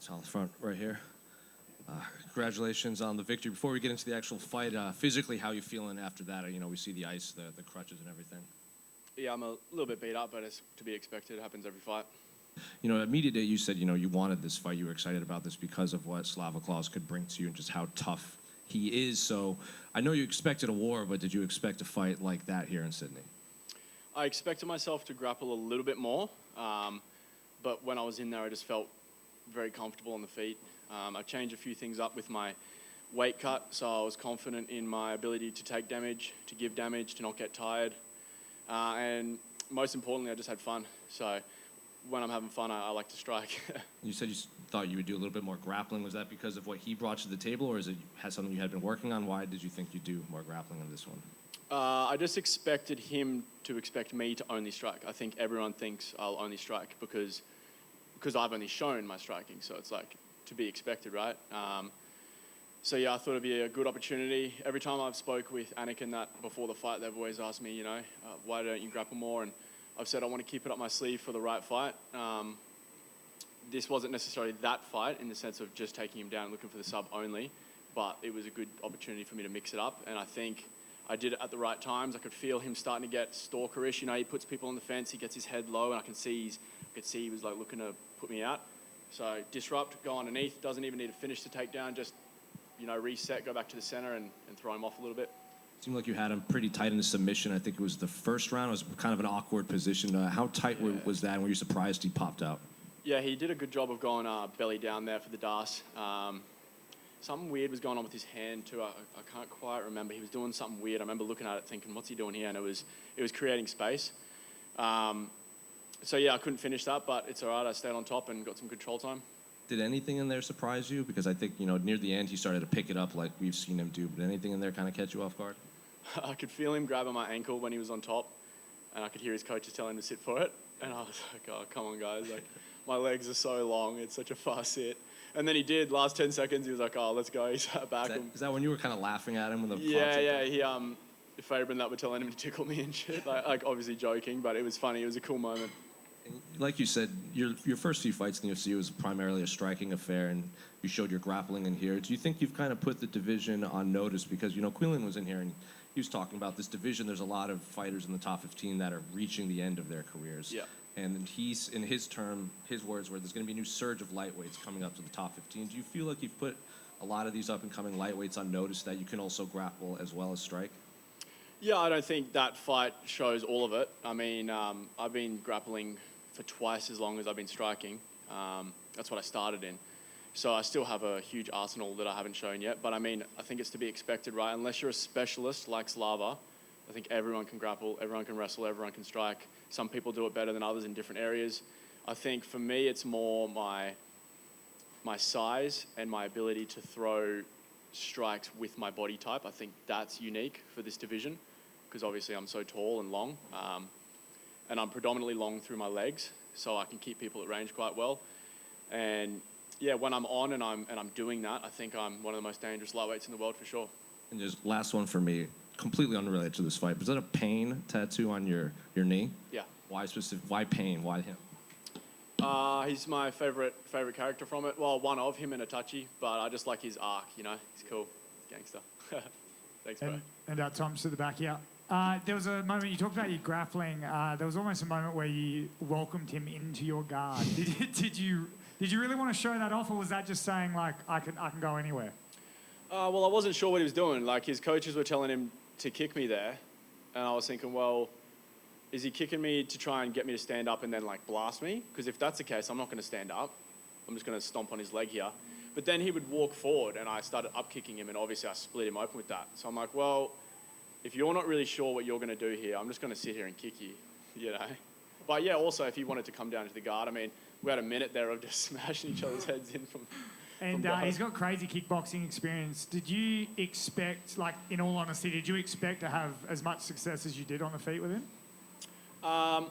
It's on the front right here. Congratulations on the victory. Before we get into the actual fight, physically, how are you feeling after that? We see the ice, the crutches and everything. Yeah, I'm a little bit beat up, but it's to be expected. It happens every fight. At media day, you said, you wanted this fight. You were excited about this because of what Slavoclaus could bring to you and just how tough he is. So I know you expected a war, but did you expect a fight like that here in Sydney? I expected myself to grapple a little bit more, but when I was in there, I just felt very comfortable on the feet. I changed a few things up with my weight cut, so I was confident in my ability to take damage, to give damage, to not get tired. And most importantly, I just had fun. So when I'm having fun, I like to strike. You said you thought you would do a little bit more grappling. Was that because of what he brought to the table, or is it something you had been working on? Why did you think you'd do more grappling in this one? I just expected him to expect me to only strike. I think everyone thinks I'll only strike because I've only shown my striking. So it's like to be expected, right? So yeah, I thought it'd be a good opportunity. Every time I've spoke with Anik and that before the fight, they've always asked me, why don't you grapple more? And I've said I want to keep it up my sleeve for the right fight. This wasn't necessarily that fight in the sense of just taking him down and looking for the sub only, but it was a good opportunity for me to mix it up. And I think I did it at the right times. I could feel him starting to get stalkerish. He puts people on the fence. He gets his head low, and I could see he was like looking to put me out. So disrupt, go underneath. Doesn't even need to finish the takedown. Just reset, go back to the center, and throw him off a little bit. Seemed like you had him pretty tight in the submission. I think it was the first round. It was kind of an awkward position. How tight was that? And were you surprised he popped out? Yeah, he did a good job of going belly down there for the DAS. Something weird was going on with his hand too. I can't quite remember. He was doing something weird. I remember looking at it thinking, what's he doing here? And it was creating space. So yeah, I couldn't finish that, but it's all right. I stayed on top and got some control time. Did anything in there surprise you? Because I think, near the end he started to pick it up like we've seen him do. But anything in there kind of catch you off guard? I could feel him grabbing my ankle when he was on top, and I could hear his coaches telling him to sit for it. And I was like, oh, come on, guys. Like, my legs are so long. It's such a fast sit. And then he did. Last 10 seconds, he was like, oh, let's go. He sat back. Is that when you were kind of laughing at him? When the yeah. He, Faber and that were telling him to tickle me and shit. Like obviously joking, but it was funny. It was a cool moment. Like you said, your first few fights in the UFC was primarily a striking affair, and you showed your grappling in here. Do you think you've kind of put the division on notice? Because, Quinlan was in here, and he was talking about this division. There's a lot of fighters in the top 15 that are reaching the end of their careers. Yeah. And he's, in his words were, there's going to be a new surge of lightweights coming up to the top 15. Do you feel like you've put a lot of these up-and-coming lightweights on notice that you can also grapple as well as strike? Yeah, I don't think that fight shows all of it. I mean, I've been grappling for twice as long as I've been striking. That's what I started in. So I still have a huge arsenal that I haven't shown yet. But I mean, I think it's to be expected, right? Unless you're a specialist like Slava, I think everyone can grapple, everyone can wrestle, everyone can strike. Some people do it better than others in different areas. I think for me, it's more my size and my ability to throw strikes with my body type. I think that's unique for this division because obviously I'm so tall and long. And I'm predominantly long through my legs, so I can keep people at range quite well. And yeah, when I'm on and I'm doing that, I think I'm one of the most dangerous lightweights in the world for sure. And just last one for me, completely unrelated to this fight. Was that a pain tattoo on your knee? Yeah. Why specific? Why pain? Why him? He's my favorite character from it. Well, one of him and Itachi, but I just like his arc. He's cool, gangster. Thanks, bro. And Tom's to the back here. There was a moment, you talked about your grappling, there was almost a moment where you welcomed him into your guard. Did you really want to show that off, or was that just saying, like, I can go anywhere? Well, I wasn't sure what he was doing. Like, his coaches were telling him to kick me there, and I was thinking, well, is he kicking me to try and get me to stand up and then, like, blast me? Because if that's the case, I'm not going to stand up. I'm just going to stomp on his leg here. But then he would walk forward, and I started up-kicking him, and obviously I split him open with that. So I'm like, well, if you're not really sure what you're going to do here, I'm just going to sit here and kick you, But yeah, also if he wanted to come down to the guard, I mean, we had a minute there of just smashing each other's heads in from And he's got crazy kickboxing experience. Did you expect, like, in all honesty, did you expect to have as much success as you did on the feet with him? I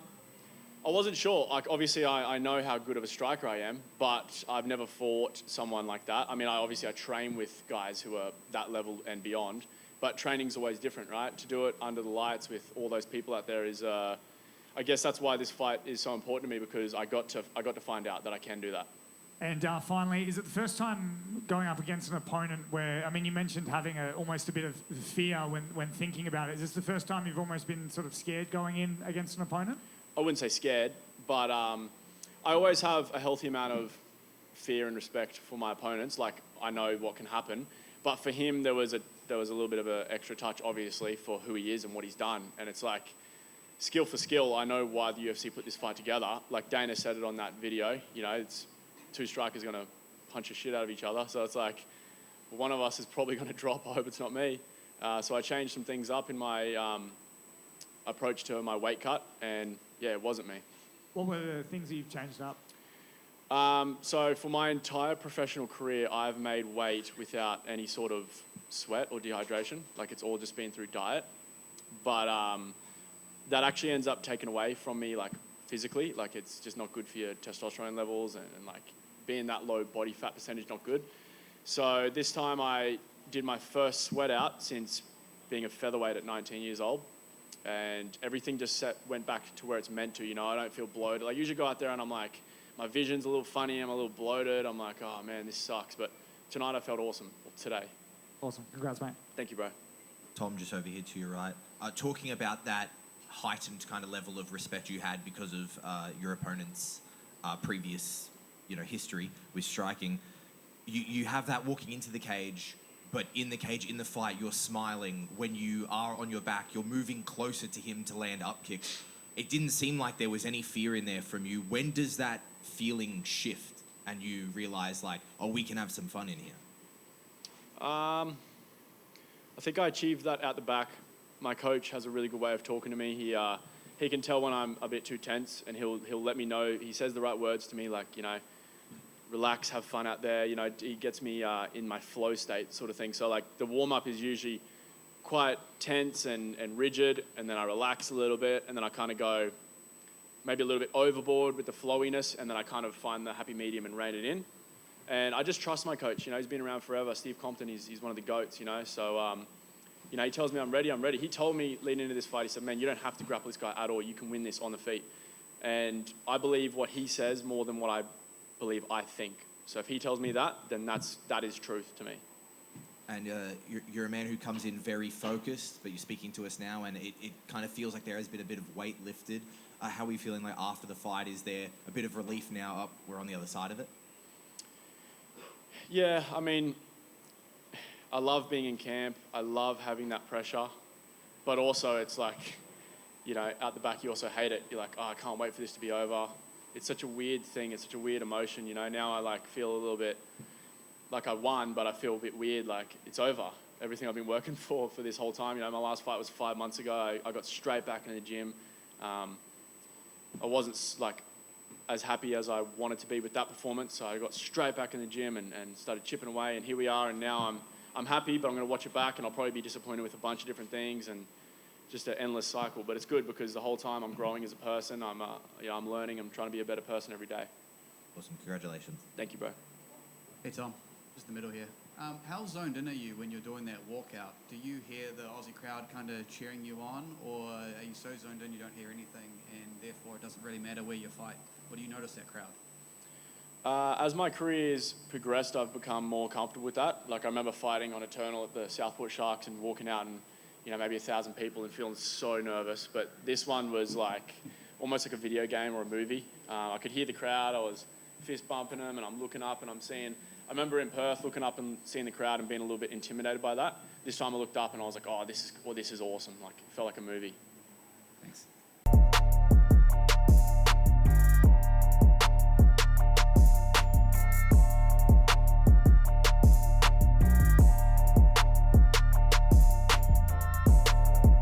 wasn't sure. Like, obviously, I know how good of a striker I am, but I've never fought someone like that. I mean, I train with guys who are that level and beyond, but training's always different, right? To do it under the lights with all those people out there is, I guess that's why this fight is so important to me, because I got to find out that I can do that. And finally, is it the first time going up against an opponent where, I mean, you mentioned having almost a bit of fear when thinking about it. Is this the first time you've almost been sort of scared going in against an opponent? I wouldn't say scared, but I always have a healthy amount of fear and respect for my opponents. Like, I know what can happen. But for him, there was a little bit of an extra touch, obviously, for who he is and what he's done. And it's like, skill for skill, I know why the UFC put this fight together. Like Dana said it on that video, you know, it's two strikers going to punch the shit out of each other. So it's like, one of us is probably going to drop. I hope it's not me. So I changed some things up in my approach to my weight cut, and yeah, it wasn't me. What were the things that you've changed up? So for my entire professional career, I've made weight without any sort of sweat or dehydration. Like, it's all just been through diet. But that actually ends up taken away from me, like, physically. Like, it's just not good for your testosterone levels, and like, being that low body fat percentage, not good. So this time I did my first sweat out since being a featherweight at 19 years old. And everything just went back to where it's meant to, you know. I don't feel bloated. Like, usually go out there and I'm like, my vision's a little funny, I'm a little bloated. I'm like, oh man, this sucks. But tonight I felt awesome, today. Awesome. Congrats, mate. Thank you, bro. Tom, just over here to your right. Talking about that heightened kind of level of respect you had because of your opponent's previous, history with striking. You have that walking into the cage, but in the cage, in the fight, you're smiling. When you are on your back, you're moving closer to him to land up kicks. It didn't seem like there was any fear in there from you. When does that feeling shift and you realize, like, oh, we can have some fun in here? I think I achieved that at the back. My coach has a really good way of talking to me. He can tell when I'm a bit too tense, and he'll let me know. He says the right words to me, like, relax, have fun out there. He gets me in my flow state sort of thing. So, like, the warm-up is usually quite tense and rigid, and then I relax a little bit, and then I kind of go maybe a little bit overboard with the flowiness, and then I kind of find the happy medium and rein it in. And I just trust my coach. He's been around forever. Steve Compton, he's one of the GOATs, So, he tells me I'm ready. He told me leading into this fight, he said, man, you don't have to grapple this guy at all. You can win this on the feet. And I believe what he says more than what I believe I think. So if he tells me that, then that is truth to me. And you're a man who comes in very focused, but you're speaking to us now, and it kind of feels like there has been a bit of weight lifted. How are you feeling like after the fight? Is there a bit of relief now we're on the other side of it? Yeah, I mean, I love being in camp. I love having that pressure. But also it's like, out the back you also hate it. You're like, oh, I can't wait for this to be over. It's such a weird thing. It's such a weird emotion. Now I like feel a little bit like I won, but I feel a bit weird, like it's over. Everything I've been working for this whole time. My last fight was 5 months ago. I got straight back in the gym. I wasn't like as happy as I wanted to be with that performance, so I got straight back in the gym and started chipping away, and here we are, and now I'm happy, but I'm going to watch it back, and I'll probably be disappointed with a bunch of different things, and just an endless cycle. But it's good because the whole time I'm growing as a person. I'm learning. I'm trying to be a better person every day. Awesome. Congratulations. Thank you, bro. Hey, Tom. Just the middle here. How zoned in are you when you're doing that walkout? Do you hear the Aussie crowd kind of cheering you on, or are you so zoned in you don't hear anything, and therefore it doesn't really matter where you fight? Or do you notice that crowd? As my career's progressed, I've become more comfortable with that. Like, I remember fighting on Eternal at the Southport Sharks and walking out and, maybe 1,000 people and feeling so nervous. But this one was like almost like a video game or a movie. I could hear the crowd. I was fist bumping them, and I'm looking up and I'm seeing. I remember in Perth looking up and seeing the crowd and being a little bit intimidated by that. This time I looked up and I was like, oh, this is awesome. Like, it felt like a movie. Thanks.